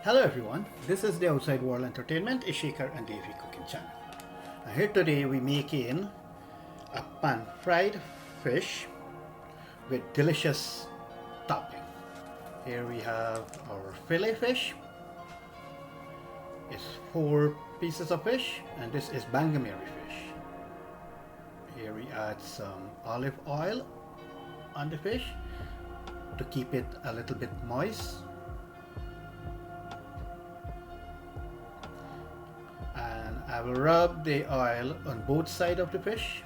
Hello everyone, this is the Outside World Entertainment, a Shaker and Davy cooking channel. Here today we making a pan fried fish with delicious topping. Here we have our fillet fish. It's 4 pieces of fish, and this is bangamary fish. Here we add some olive oil on the fish to keep it a little bit moist. And I will rub the oil on both sides of the fish.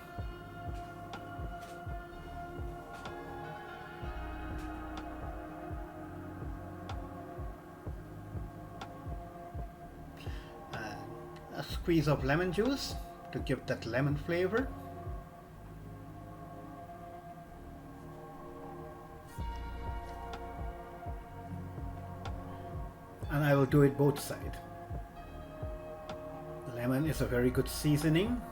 And a squeeze of lemon juice to give that lemon flavor. And I will do it both sides. Lemon is a very good seasoning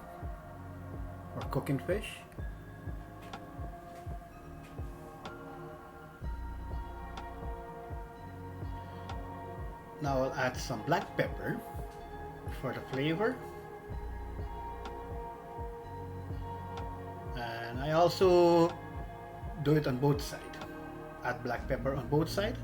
for cooking fish. Now I'll add some black pepper for the flavor. And I also do it on both sides. Add black pepper on both sides.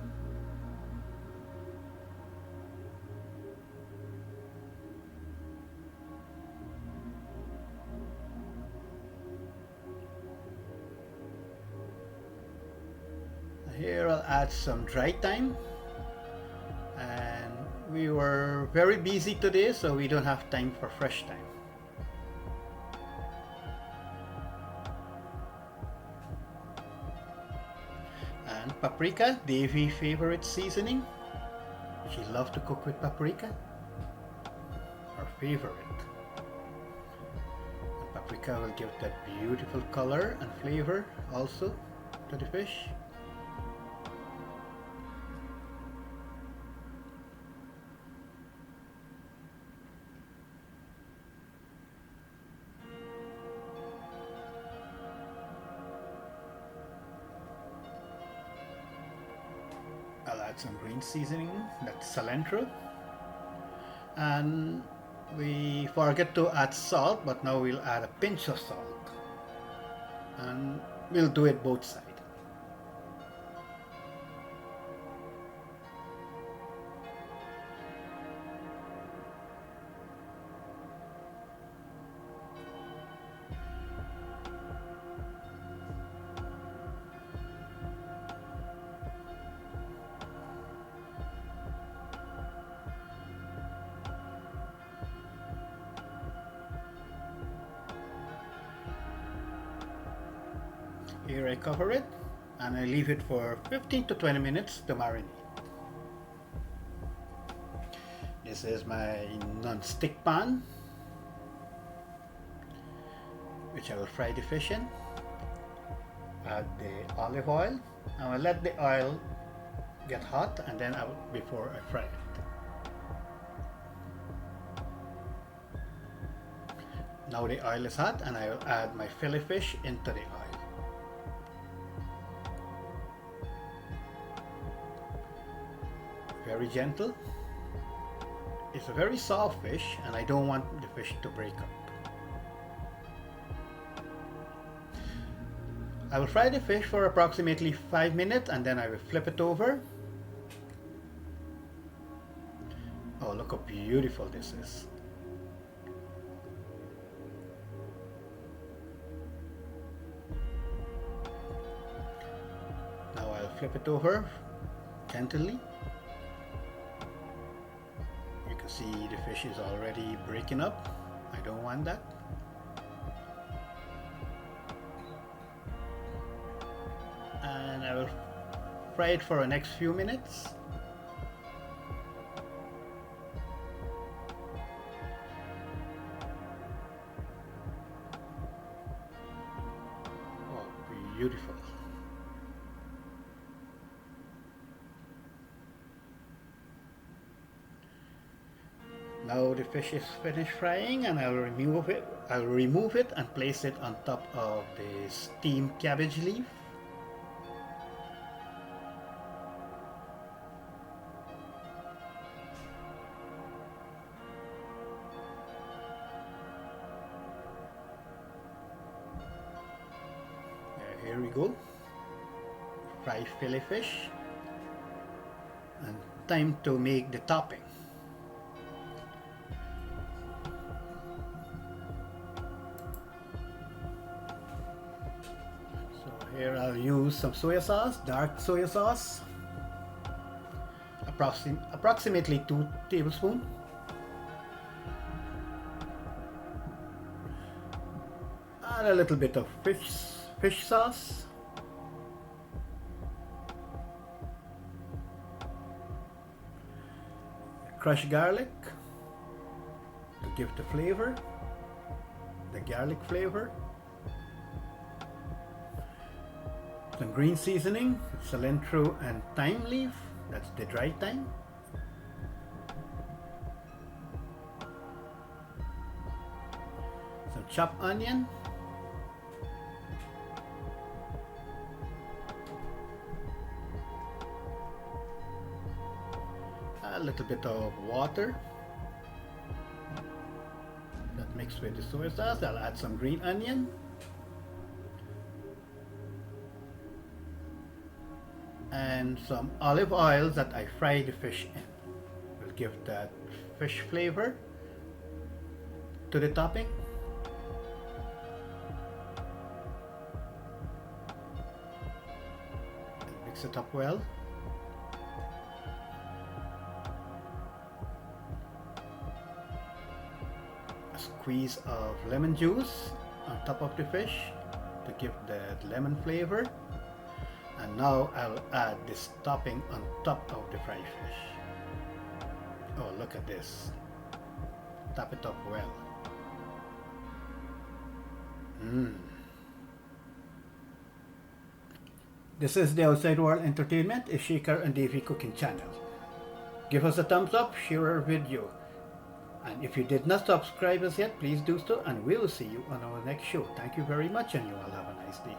Here I'll add some dry thyme, and we were very busy today, so we don't have time for fresh thyme. And paprika, Davy favorite seasoning. She loves to cook with paprika, her favorite. And paprika will give that beautiful color and flavor also to the fish. I'll add some green seasoning, that's cilantro. And we forget to add salt, but now we'll add a pinch of salt. And we'll do it both sides. Here I cover it and I leave it for 15 to 20 minutes to marinate. This is my non-stick pan, which I will fry the fish in. Add the olive oil. I will let the oil get hot and then before I fry it. Now the oil is hot and I will add my fillet fish into the oil. Very gentle. It's a very soft fish and I don't want the fish to break up. I will fry the fish for approximately 5 minutes and then I will flip it over. Oh, look how beautiful this is. Now I'll flip it over gently. See, the fish is already breaking up. I don't want that. And I will fry it for the next few minutes. Oh, beautiful. Now the fish is finished frying and I'll remove it and place it on top of the steamed cabbage leaf. here we go. Fried fillet fish. And time to make the topping. So here I'll use some soya sauce, dark soya sauce. Approximately 2 tablespoons. And a little bit of fish sauce. Crushed garlic to give the flavor, the garlic flavor. Some green seasoning, cilantro and thyme leaf, that's the dry thyme. Some chopped onion. A little bit of water that mixed with the soy sauce. I'll add some green onion and some olive oil that I fried the fish in. Will give that fish flavor to the topping. Mix it up well. Squeeze of lemon juice on top of the fish to give that lemon flavor. And now I'll add this topping on top of the fried fish. Oh, look at this. Top it up well. This is the Outside World Entertainment, a Shaker and Davy cooking channel. Give us a thumbs up, share our video. And if you did not subscribe as yet, please do so, and we'll see you on our next show. Thank you very much, and you all have a nice day.